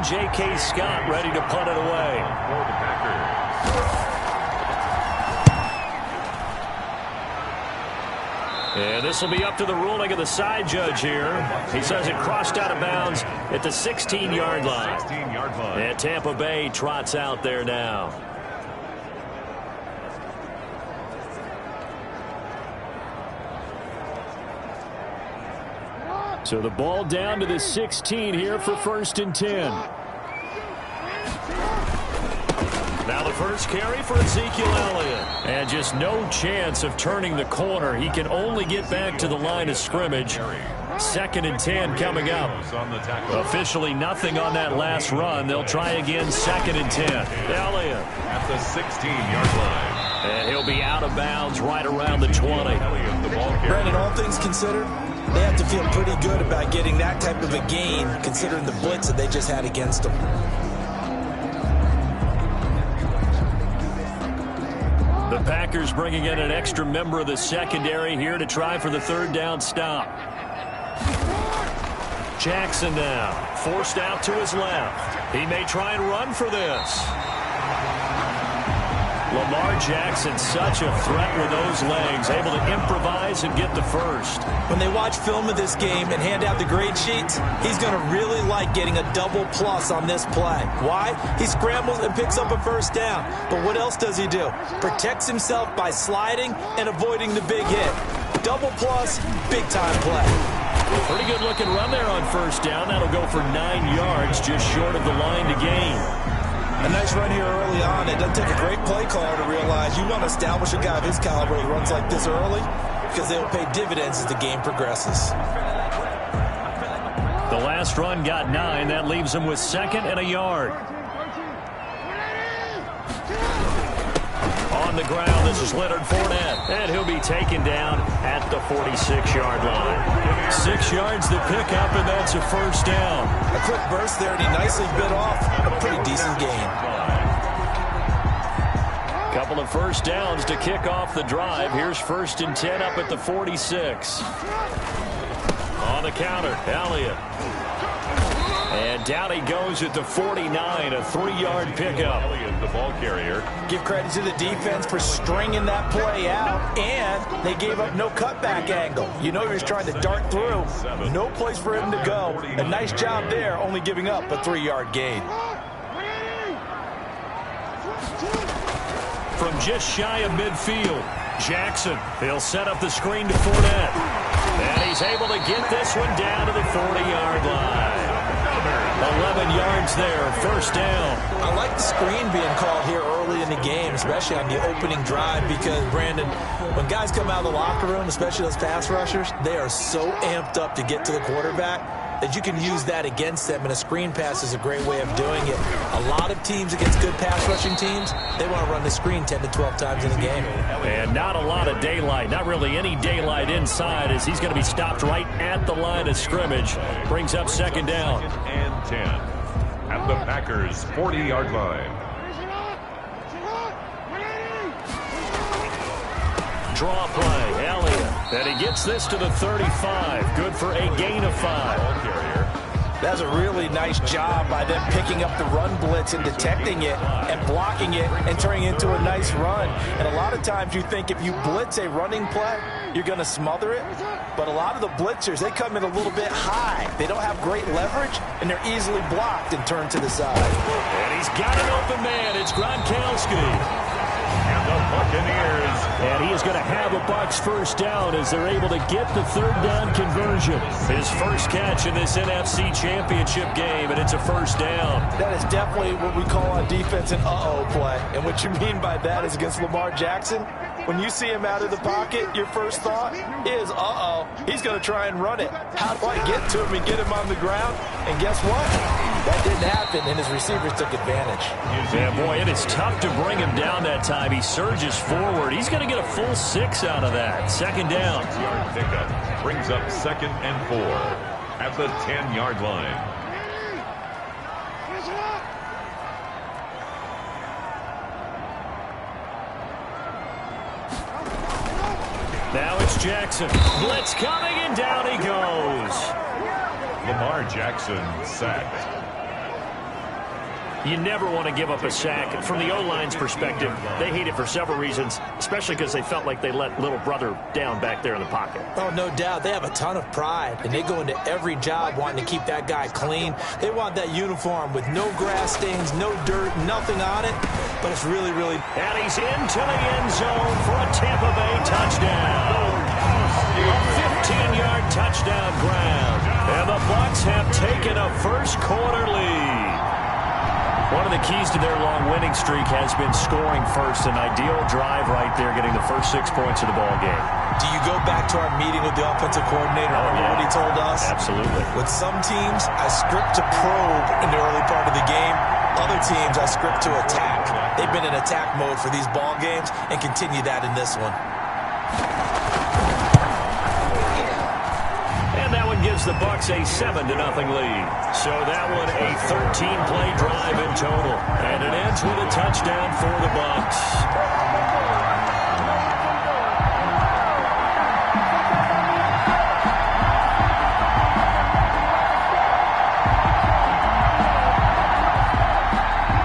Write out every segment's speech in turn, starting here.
J.K. Scott ready to punt it away. For the Packers. And this will be up to the ruling of the side judge here. He says it crossed out of bounds at the 16-yard line. 16-yard line. And Tampa Bay trots out there now. So the ball down to the 16 here for 1st and 10. Now the first carry for Ezekiel Elliott. And just no chance of turning the corner. He can only get back to the line of scrimmage. 2nd and 10 coming up. Officially nothing on that last run. They'll try again 2nd and 10. Elliott At the 16-yard line. and he'll be out of bounds right around the 20. Brandon, all things considered, they have to feel pretty good about getting that type of a gain considering the blitz that they just had against them. The Packers bringing in an extra member of the secondary here to try for the 3rd down stop. Jackson now forced out to his left. He may try and run for this. Lamar Jackson, such a threat with those legs, able to improvise and get the first. When they watch film of this game and hand out the grade sheets, he's going to really like getting a double plus on this play. Why? He scrambles and picks up a 1st down. But what else does he do? Protects himself by sliding and avoiding the big hit. Double plus, big time play. Pretty good looking run there on 1st down. That'll go for 9 yards, just short of the line to gain. A nice run here early on. It doesn't take a great play caller to realize you want to establish a guy of his caliber who runs like this early because they will pay dividends as the game progresses. The last run got 9. That leaves him with 2nd and a yard. On the ground, this is Leonard Fournette, and he'll be taken down at the 46-yard line. 6 yards to pick up, and that's a 1st down. A quick burst there, and he nicely bit off a pretty decent gain. Couple of 1st downs to kick off the drive. Here's 1st and 10 up at the 46. On the counter, Elliott. And down he goes at the 49, a 3-yard pickup. Elliott, the ball carrier. Give credit to the defense for stringing that play out, and they gave up no cutback angle. You know he was trying to dart through. No place for him to go. A nice job there, only giving up a 3-yard gain. From just shy of midfield, Jackson. He'll set up the screen to Fournette. And he's able to get this one down to the 40-yard line. 11 yards there, 1st down. I like the screen being called here early in the game, especially on the opening drive, because, Brandon, when guys come out of the locker room, especially those pass rushers, they are so amped up to get to the quarterback that you can use that against them, and a screen pass is a great way of doing it. A lot of teams against good pass rushing teams, they want to run the screen 10 to 12 times in a game. And not a lot of daylight, not really any daylight inside, as he's going to be stopped right at the line of scrimmage. Brings up 2nd down. 2nd and 10 at the Packers' 40-yard line. Draw play, Elliott. And he gets this to the 35. Good for a gain of 5. Ball carrier. That's a really nice job by them picking up the run blitz and detecting it and blocking it and turning it into a nice run. And a lot of times you think if you blitz a running play, you're going to smother it. But a lot of the blitzers, they come in a little bit high. They don't have great leverage, and they're easily blocked and turned to the side. And he's got an open man. It's Gronkowski. And the Buccaneers. And he is going to have a Bucs 1st down as they're able to get the 3rd down conversion. His first catch in this NFC Championship game, and it's a 1st down. That is definitely what we call on defense an uh-oh play. And what you mean by that is against Lamar Jackson, when you see him out of the pocket, your first thought is, uh-oh, he's going to try and run it. How do I get to him and get him on the ground? And guess what? That didn't happen, and his receivers took advantage. Yeah, boy, it is tough to bring him down that time. He surges forward. He's going to get a full 6 out of that. 2nd down. 6-yard pickup brings up 2nd and 4 at the 10-yard line. Now it's Jackson. Blitz coming, and down he goes. Lamar Jackson sacked. You never want to give up a sack. From the O-line's perspective, they hate it for several reasons, especially because they felt like they let little brother down back there in the pocket. Oh, no doubt. They have a ton of pride, and they go into every job wanting to keep that guy clean. They want that uniform with no grass stains, no dirt, nothing on it, but it's really, really... And he's into the end zone for a Tampa Bay touchdown. A 15-yard touchdown grab. And the Bucs have taken a first-quarter lead. One of the keys to their long winning streak has been scoring first. An ideal drive right there, getting the first 6 points of the ball game. Do you go back to our meeting with the offensive coordinator? Remember what he told us? Absolutely. With some teams, I script to probe in the early part of the game. Other teams, I script to attack. They've been in attack mode for these ball games and continue that in this one. Gives the Bucs a 7-0 lead. So that one a 13-play drive in total. And it ends with a touchdown for the Bucs.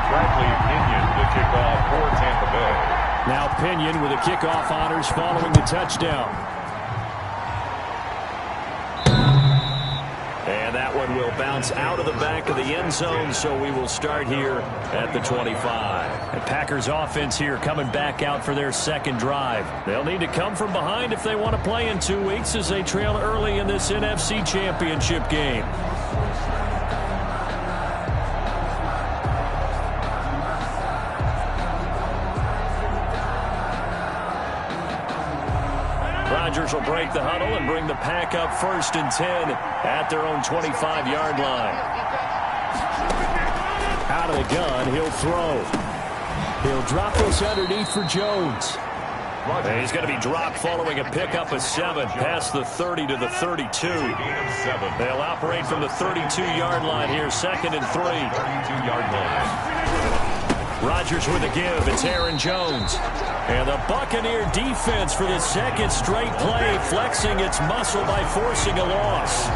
Bradley Pinion, the kickoff for Tampa Bay. Now Pinion with the kickoff honors following the touchdown. And that one will bounce out of the back of the end zone, so we will start here at the 25. The Packers offense here coming back out for their second drive. They'll need to come from behind if they want to play in 2 weeks as they trail early in this NFC Championship game. Rodgers will break the huddle and bring the pack up 1st and 10 at their own 25-yard line. Out of the gun, he'll throw. He'll drop this underneath for Jones. And he's going to be dropped following a pickup of 7 past the 30 to the 32. They'll operate from the 32-yard line here, 2nd and 3. 32-yard line. Rodgers with a give. It's Aaron Jones. And the Buccaneer defense for the second straight play, flexing its muscle by forcing a loss.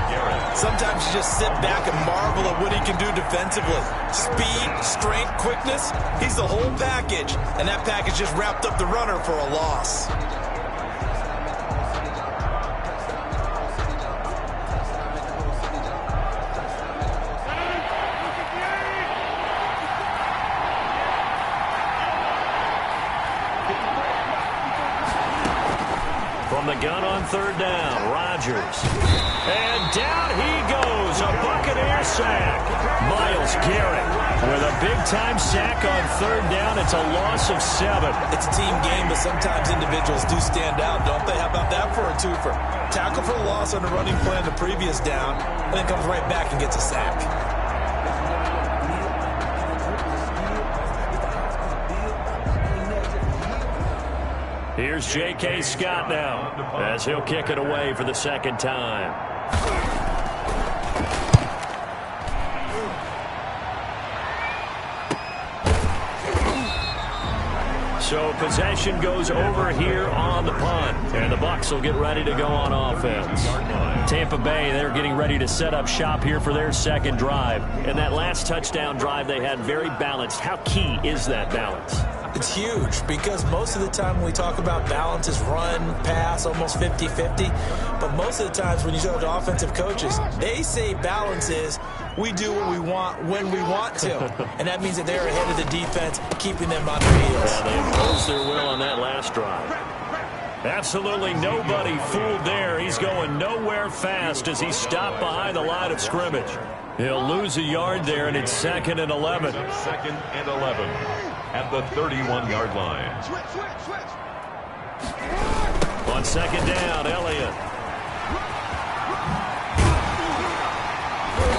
Sometimes you just sit back and marvel at what he can do defensively. Speed, strength, quickness, he's the whole package. And that package just wrapped up the runner for a loss. From the gun on 3rd down, Rodgers. And down he goes, a Buccaneer sack. Myles Garrett with a big-time sack on 3rd down. It's a loss of 7. It's a team game, but sometimes individuals do stand out, don't they? How about that for a twofer? Tackle for a loss on the running play on the previous down, and then comes right back and gets a sack. Here's J.K. Scott now as he'll kick it away for the 2nd time. So possession goes over here on the punt, and the Bucs will get ready to go on offense. Tampa Bay, they're getting ready to set up shop here for their second drive. And that last touchdown drive they had very balanced. How key is that balance? It's huge because most of the time when we talk about balance is run, pass, almost 50-50. But most of the times when you talk to offensive coaches, they say balance is we do what we want when we want to. And that means that they're ahead of the defense, keeping them on their heels. Yeah, they imposed their will on that last drive. Absolutely nobody fooled there. He's going nowhere fast as he stopped behind the line of scrimmage. He'll lose a yard there, and it's 2nd and 11. 2nd and 11 at the 31-yard line. On 2nd down, Elliott.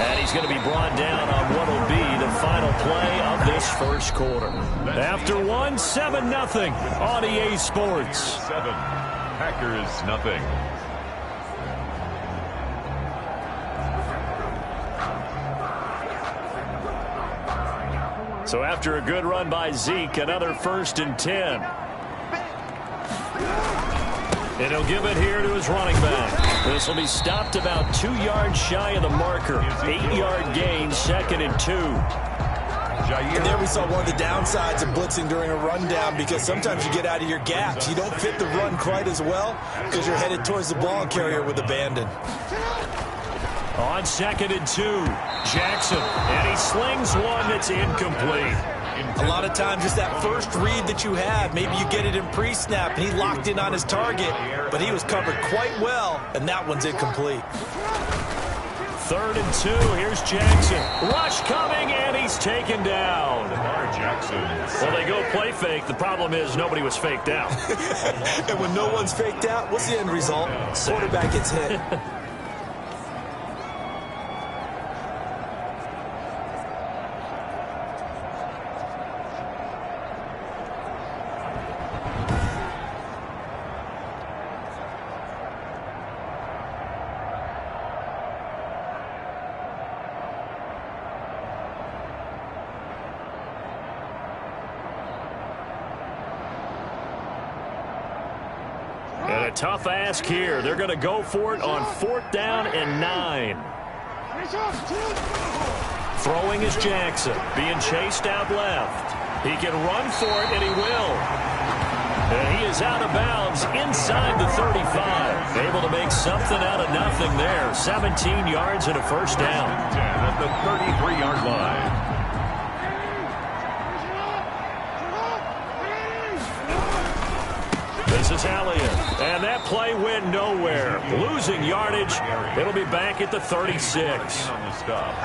And he's going to be brought down on what will be the final play of this first quarter. After 7-0 on EA Sports. 7, Packers nothing. So after a good run by Zeke, another 1st and 10. And he'll give it here to his running back. This will be stopped about 2 yards shy of the marker. 8-yard gain, 2nd and 2. And there we saw one of the downsides of blitzing during a rundown, because sometimes you get out of your gaps. You don't fit the run quite as well because you're headed towards the ball carrier with abandon. On 2nd and 2, Jackson, and he slings one that's incomplete. A lot of times it's that first read that you have. Maybe you get it in pre-snap, and he locked in on his target, but he was covered quite well, and that one's incomplete. 3rd and 2, here's Jackson. Rush coming, and he's taken down. Jackson. Well, they go play fake. The problem is nobody was faked out. And when no one's faked out, what's the end result? Quarterback gets hit. And a tough ask here. They're going to go for it on 4th down and 9. Throwing is Jackson, being chased out left. He can run for it, and he will. And he is out of bounds inside the 35. Able to make something out of nothing there. 17 yards and a first down. At the 33-yard line. This is Elliott, and that play went nowhere. Losing yardage. It'll be back at the 36.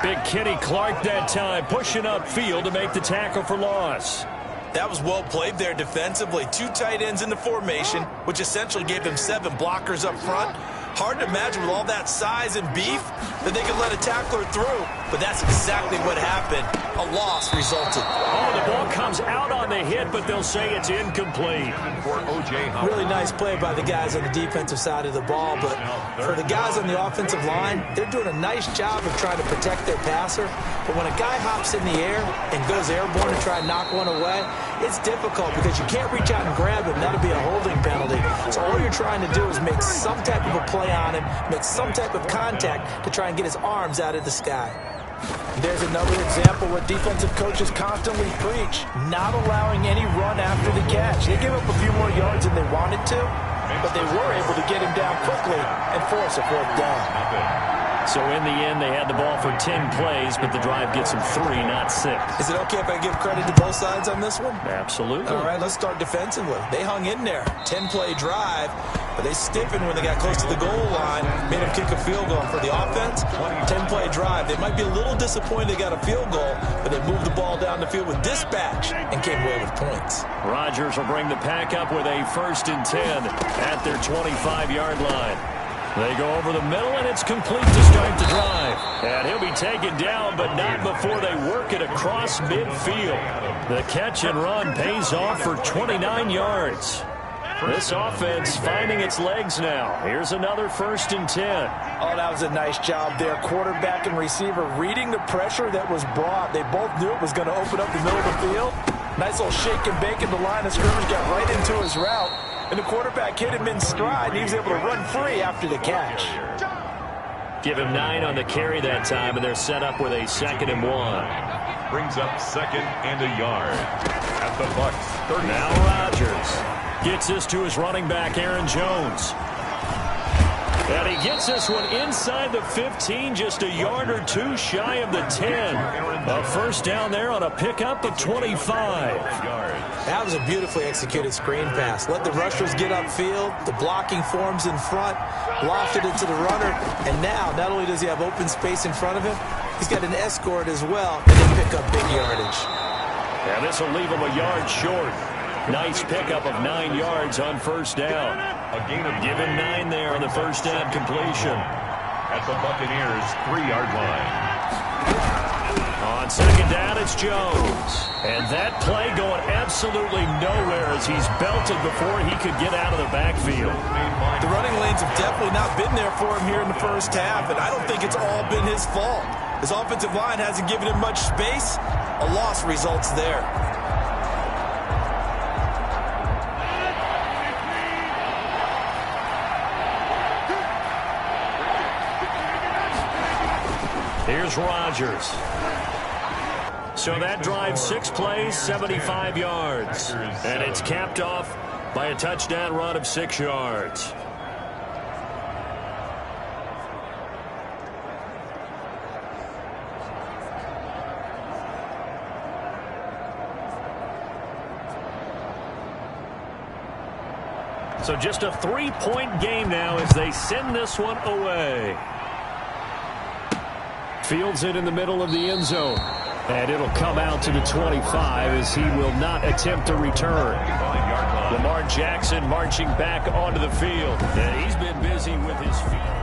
Big Kenny Clark that time, pushing upfield to make the tackle for loss. That was well played there defensively. 2 tight ends in the formation, which essentially gave them 7 blockers up front. Hard to imagine with all that size and beef that they could let a tackler through, but that's exactly what happened. A loss resulted. Oh, the ball comes out on the hit, but they'll say it's incomplete. Really nice play by the guys on the defensive side of the ball, but for the guys on the offensive line, they're doing a nice job of trying to protect their passer. But when a guy hops in the air and goes airborne to try and knock one away, it's difficult because you can't reach out and grab him. That'll be a holding penalty. So all you're trying to do is make some type of a play on him, make some type of contact to try and get his arms out of the sky. There's another example where defensive coaches constantly preach, not allowing any run after the catch. They gave up a few more yards than they wanted to, but they were able to get him down quickly and force a 4th down. So in the end, they had the ball for 10 plays, but the drive gets them 3, not 6. Is it okay if I give credit to both sides on this one? Absolutely. All right, let's start defensively. They hung in there. 10-play drive, but they stiffened when they got close to the goal line, made them kick a field goal. For the offense, 10-play drive. They might be a little disappointed they got a field goal, but they moved the ball down the field with dispatch and came away with points. Rodgers will bring the pack up with a 1st and 10 at their 25-yard line. They go over the middle, and it's complete to start the drive. And he'll be taken down, but not before they work it across midfield. The catch and run pays off for 29 yards. This offense finding its legs now. Here's another 1st and 10. Oh, that was a nice job there. Quarterback and receiver reading the pressure that was brought. They both knew it was going to open up the middle of the field. Nice little shake and bake in the line of scrimmage, got right into his route. And the quarterback hit him in stride, and he was able to run free after the catch. Give him 9 on the carry that time, and they're set up with a 2nd and 1. Brings up 2nd and a yard. At the Bucs 30. Now Rodgers gets this to his running back, Aaron Jones. And he gets this one inside the 15, just a yard or 2 shy of the 10. A 1st down there on a pickup of 25. That was a beautifully executed screen pass. Let the rushers get upfield. The blocking forms in front. Lofted it to the runner. And now, not only does he have open space in front of him, he's got an escort as well. And they pick up big yardage. And this will leave him a yard short. Nice pickup of 9 yards on 1st down. Give him 9 there on the 1st down completion. At the Buccaneers 3-yard line. On 2nd down, it's Jones. And that play going absolutely nowhere as he's belted before he could get out of the backfield. The running lanes have definitely not been there for him here in the 1st half, and I don't think it's all been his fault. His offensive line hasn't given him much space. A loss results there. Here's Rodgers. So that drive, 6 plays, 75 yards. And it's capped off by a touchdown run of 6 yards. So just a 3-point game now as they send this one away. Fields it in the middle of the end zone. And it'll come out to the 25 as he will not attempt to return. Lamar Jackson marching back onto the field. And he's been busy with his feet.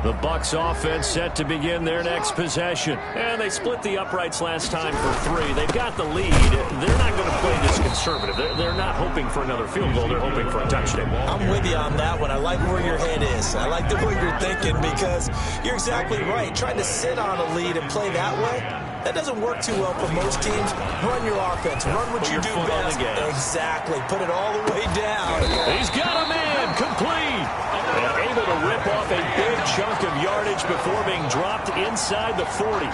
The Bucs offense set to begin their next possession. And they split the uprights last time for 3. They've got the lead. They're not going to play this conservative. They're not hoping for another field goal. They're hoping for a touchdown. I'm with you on that one. I like where your head is. I like the way you're thinking because you're exactly right. Trying to sit on a lead and play that way, that doesn't work too well for most teams. Run your offense. Run what you do best. Exactly. Put it all the way down. He's got a man. Complete. And able to rip off a big chunk of yardage before being dropped inside the 40.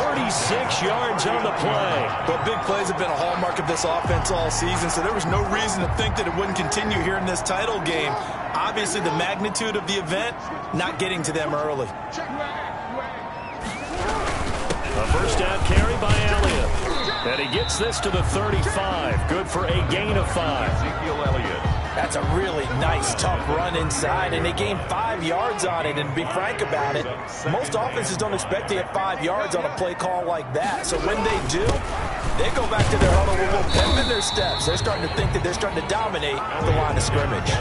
36 yards on the play. But big plays have been a hallmark of this offense all season, so there was no reason to think that it wouldn't continue here in this title game. Obviously, the magnitude of the event, not getting to them early. A first down carry by Elliott. And he gets this to the 35. Good for a gain of 5. Ezekiel Elliott. That's a really nice, tough run inside, and they gained 5 yards on it. And to be frank about it, most offenses don't expect to get 5 yards on a play call like that. So when they do, they go back to their huddle with a little pep in their steps. They're starting to think that they're starting to dominate the line of scrimmage.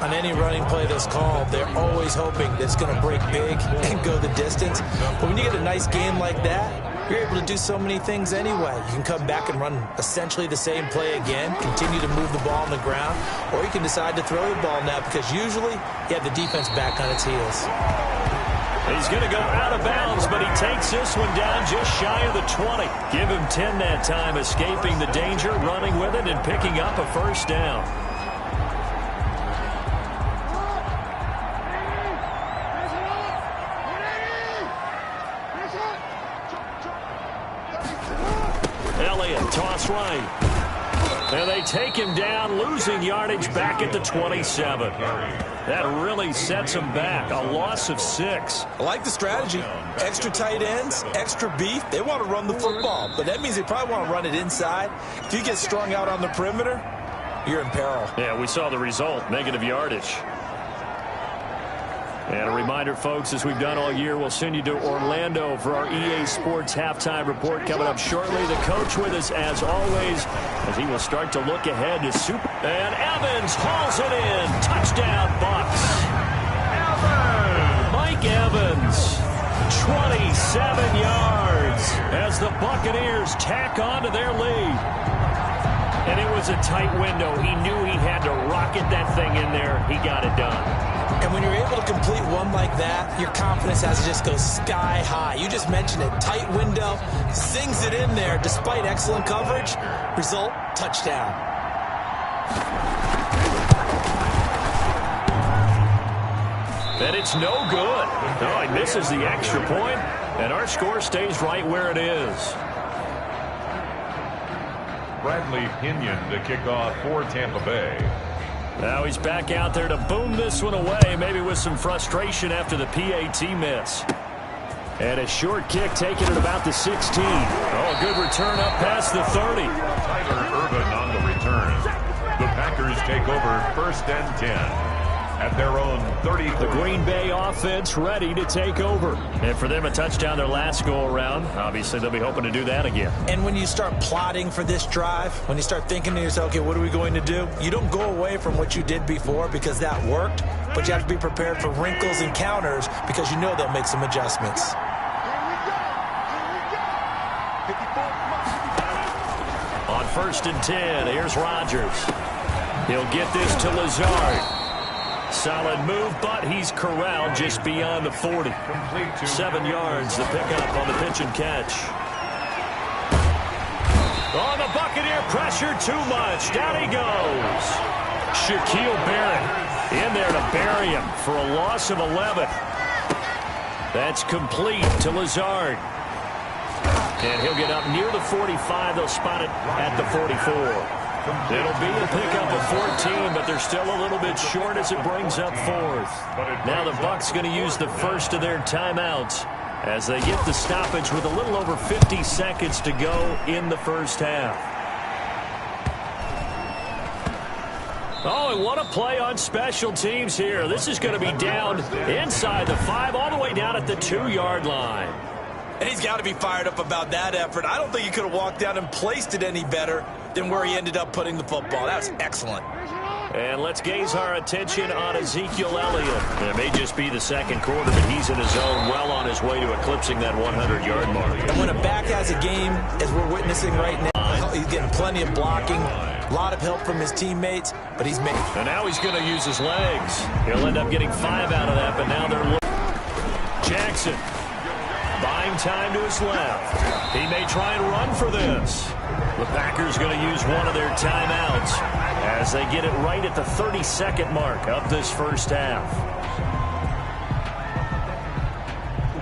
On any running play that's called, they're always hoping that it's going to break big and go the distance. But when you get a nice game like that, you're able to do so many things anyway. You can come back and run essentially the same play again, continue to move the ball on the ground, or you can decide to throw the ball now because usually you have the defense back on its heels. He's going to go out of bounds, but he takes this one down just shy of the 20. Give him 10 that time, escaping the danger, running with it, and picking up a first down. Elliott, toss right. And they take him down, losing yardage back at the 27. That really sets him back. A loss of 6. I like the strategy. Extra tight ends, extra beef. They want to run the football, but that means they probably want to run it inside. If you get strung out on the perimeter, you're in peril. Yeah, we saw the result, negative yardage. And a reminder, folks, as we've done all year, we'll send you to Orlando for our EA Sports halftime report coming up shortly. The coach with us, as always, as he will start to look ahead to Super. And Evans hauls it in. Touchdown, Bucs. Mike Evans, 27 yards as the Buccaneers tack on to their lead. And it was a tight window. He knew he had to rocket that thing in there. He got it done. And when you're able to complete one like that, your confidence has to just go sky high. You just mentioned it. Tight window, sings it in there despite excellent coverage. Result, touchdown. And it's no good. Oh, he misses the extra point, and our score stays right where it is. Bradley Pinion to kick off for Tampa Bay. Now he's back out there to boom this one away, maybe with some frustration after the PAT miss. And a short kick taken at about the 16. Oh, good return up past the 30. Tyler Ervin on the return. The Packers take over 1st and 10. At their own 30. The Green Bay offense ready to take over. And for them, a touchdown their last go-around. Obviously, they'll be hoping to do that again. And when you start plotting for this drive, when you start thinking to yourself, okay, what are we going to do? You don't go away from what you did before because that worked, but you have to be prepared for wrinkles and counters because you know they'll make some adjustments. On 1st and 10, here's Rodgers. He'll get this to Lazard. Solid move, but he's corralled just beyond the 40. 7 yards, the pickup on the pitch and catch. Oh, the Buccaneer pressure too much. Down he goes. Shaquille Barrett in there to bury him for a loss of 11. That's complete to Lazard. And he'll get up near the 45. They'll spot it at the 44. It'll be a pickup of 14, but they're still a little bit short as it brings up fourth. Now the Bucs going to use the first of their timeouts as they get the stoppage with a little over 50 seconds to go in the first half. Oh, and what a play on special teams here. This is going to be down inside the 5, all the way down at the 2-yard line. And he's got to be fired up about that effort. I don't think he could have walked down and placed it any better than where he ended up putting the football. That's excellent. And let's gaze our attention on Ezekiel Elliott. It may just be the second quarter, but he's in his zone, well on his way to eclipsing that 100-yard mark. And when a back has a game, as we're witnessing right now, he's getting plenty of blocking, a lot of help from his teammates, but he's made. And now he's going to use his legs. He'll end up getting 5 out of that, but now they're looking. Jackson buying time to his left. He may try and run for this. The Packers going to use one of their timeouts as they get it right at the 32nd mark of this first half.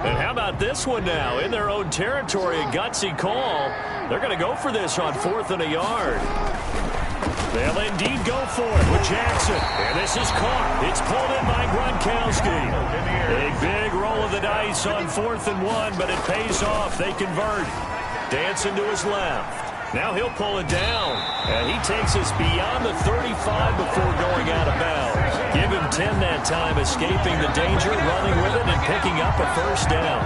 And how about this one now? In their own territory, a gutsy call. They're going to go for this on 4th and a yard. They'll indeed go for it with Jackson. And this is caught. It's pulled in by Gronkowski. A big roll of the dice on 4th and 1, but it pays off. They convert. Dancing to his left. Now he'll pull it down. And he takes us beyond the 35 before going out of bounds. Give him 10 that time, escaping the danger, running with it, and picking up a first down.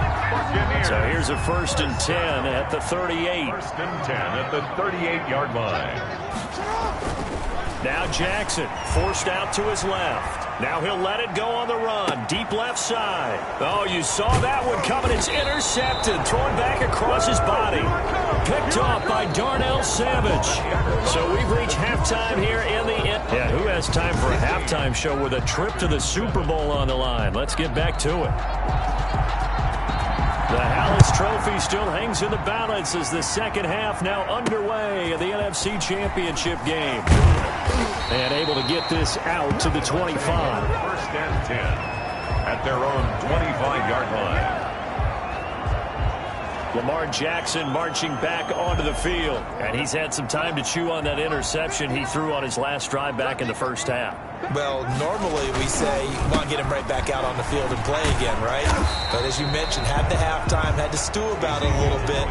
So here's a 1st and 10 at the 38. 1st and 10 at the 38-yard line. Now Jackson forced out to his left. Now he'll let it go on the run. Deep left side. Oh, you saw that one coming. It's intercepted. Thrown back across his body. Picked off by Darnell Savage. So we've reached halftime here in the end. Yeah, who has time for a halftime show with a trip to the Super Bowl on the line? Let's get back to it. The Hallis Trophy still hangs in the balance as the second half now underway of the NFC Championship game. And able to get this out to the 25. 1st and 10 at their own 25-yard line. Lamar Jackson marching back onto the field. And he's had some time to chew on that interception he threw on his last drive back in the first half. Well, normally we say you want to get him right back out on the field and play again, right? But as you mentioned, had the halftime, had to stew about it a little bit.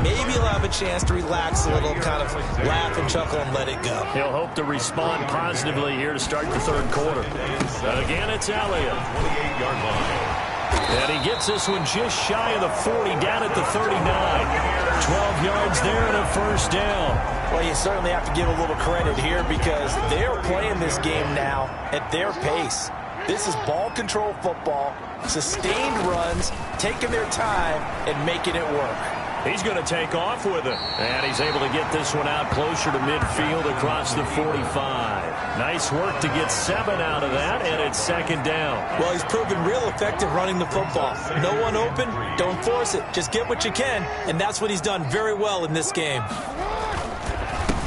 Maybe he'll have a chance to relax a little, kind of laugh and chuckle and let it go. He'll hope to respond positively here to start the third quarter. Again, it's Elliott. 28-yard line. And he gets this one just shy of the 40, down at the 39. 12 yards there and a first down. Well, you certainly have to give a little credit here because they're playing this game now at their pace. This is ball control football, sustained runs, taking their time and making it work. He's going to take off with it. And he's able to get this one out closer to midfield across the 45. Nice work to get 7 out of that, and it's second down. Well, he's proven real effective running the football. No one open, don't force it. Just get what you can, and that's what he's done very well in this game.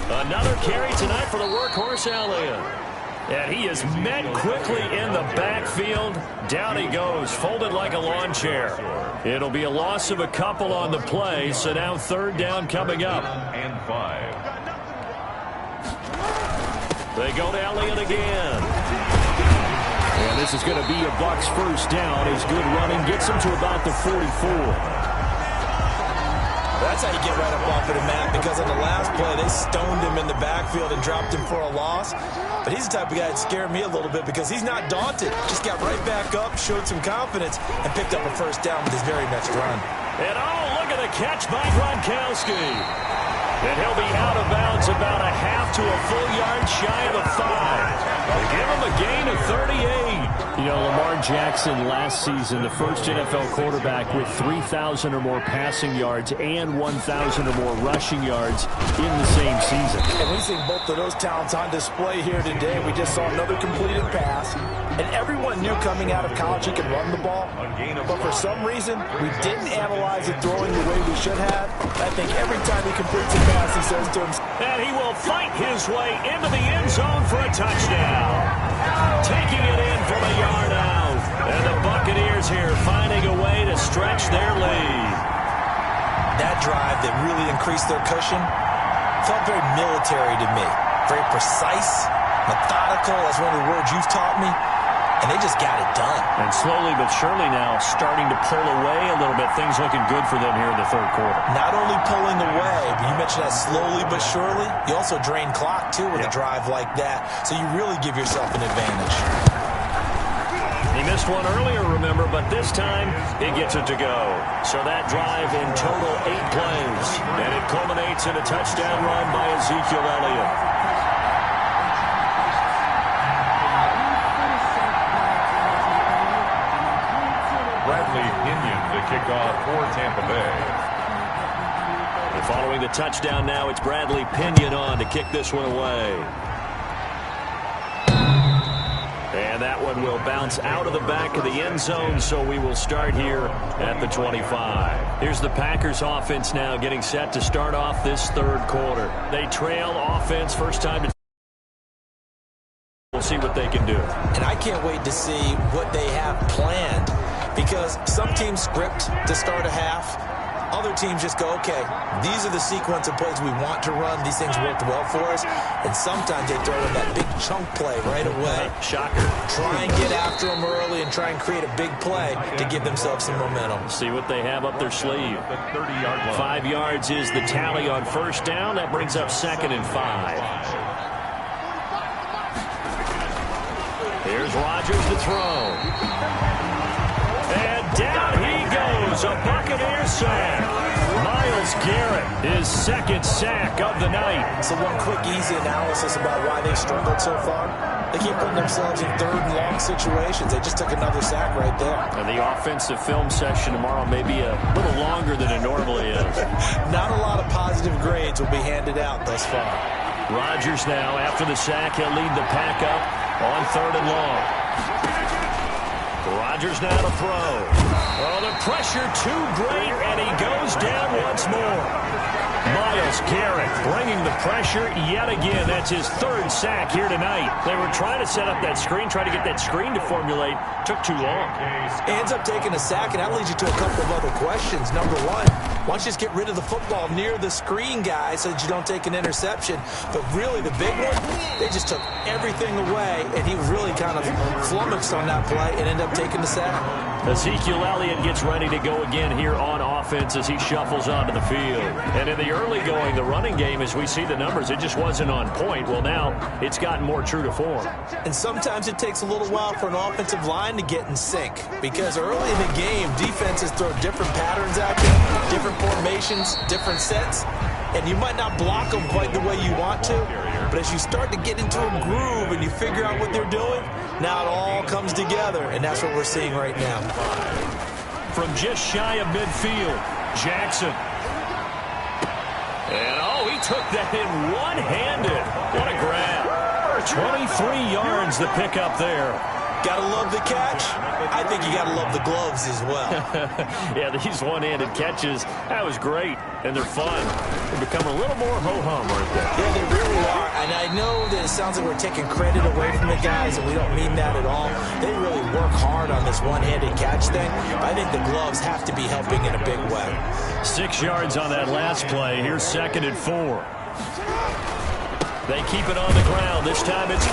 Another carry tonight for the workhorse Elliott. And he is met quickly in the backfield. Down he goes, folded like a lawn chair. It'll be a loss of a couple on the play, so now third down coming up. And 5. They go to Elliott again. And this is going to be a Bucs first down. His good running gets him to about the 44. That's how you get right up off of the mat, because on the last play, they stoned him in the backfield and dropped him for a loss. But he's the type of guy that scared me a little bit because he's not daunted. Just got right back up, showed some confidence, and picked up a first down with his very next run. And oh, look at the catch by Gronkowski. And he'll be out of bounds about a half to a full yard shy of the 5. They give him a gain of 38. You know, Lamar Jackson last season, the first NFL quarterback with 3,000 or more passing yards and 1,000 or more rushing yards in the same season. And we see both of those talents on display here today. We just saw another completed pass. And everyone knew coming out of college he could run the ball. But for some reason, we didn't analyze it throwing the way we should have. I think every time he completes a pass, he says to himself, and he will fight his way into the end zone for a touchdown. Taking it in from a yard out. And the Buccaneers here finding a way to stretch their lead. That drive that really increased their cushion felt very military to me. Very precise, methodical. That's one of the words you've taught me. And they just got it done. And slowly but surely now starting to pull away a little bit. Things looking good for them here in the third quarter. Not only pulling away, but you mentioned that slowly but surely. You also drain clock, too, with a drive like that. So you really give yourself an advantage. He missed one earlier, remember, but this time he gets it to go. So that drive in total 8 plays. And it culminates in a touchdown run by Ezekiel Elliott. Kickoff for Tampa Bay. And following the touchdown now, it's Bradley Pinion on to kick this one away. And that one will bounce out of the back of the end zone, so we will start here at the 25. Here's the Packers offense now getting set to start off this third quarter. They trail offense first time to we'll see what they can do. And I can't wait to see what they have planned. Because some teams script to start a half. Other teams just go, okay, these are the sequence of plays we want to run. These things worked well for us. And sometimes they throw in that big chunk play right away. Shocker. Try and get after them early and try and create a big play to give themselves some momentum. See what they have up their sleeve. 5 yards is the tally on first down. That brings up 2nd and 5. Here's Rodgers to throw. And down he goes, a Buccaneer sack. Myles Garrett, his 2nd sack of the night. So one quick, easy analysis about why they struggled so far. They keep putting themselves in 3rd and long situations. They just took another sack right there. And the offensive film session tomorrow may be a little longer than it normally is. Not a lot of positive grades will be handed out thus far. Rodgers now, after the sack, he'll lead the pack up on 3rd and long. Rodgers now to throw. Oh, the pressure too great, and he goes down once more. Myles Garrett bringing the pressure yet again. That's his 3rd sack here tonight. They were trying to set up that screen, trying to get that screen to formulate. Took too long. Ends up taking a sack, and that leads you to a couple of other questions. Number one, why don't you just get rid of the football near the screen guy so that you don't take an interception? But really, the big one, they just took everything away, and he was really kind of flummoxed on that play and ended up taking the sack. Ezekiel Elliott gets ready to go again here on offense as he shuffles onto the field. And in the early going, the running game, as we see the numbers, it just wasn't on point. Well, now it's gotten more true to form. And sometimes it takes a little while for an offensive line to get in sync. Because early in the game, defenses throw different patterns at you, different formations, different sets. And you might not block them quite the way you want to. But as you start to get into a groove and you figure out what they're doing, now it all comes together. And that's what we're seeing right now. From just shy of midfield, Jackson. And, oh, he took that in one-handed. What a grab. 23 yards to pick up there. Gotta love the catch. I think you gotta love the gloves as well. Yeah, these one-handed catches, that was great. And they're fun. They become a little more ho-hum right there. Yeah, they really are. And I know that it sounds like we're taking credit away from the guys, and we don't mean that at all. They really work hard on this one-handed catch thing. But I think the gloves have to be helping in a big way. 6 yards on that last play. Here's 2nd and 4. They keep it on the ground. This time it's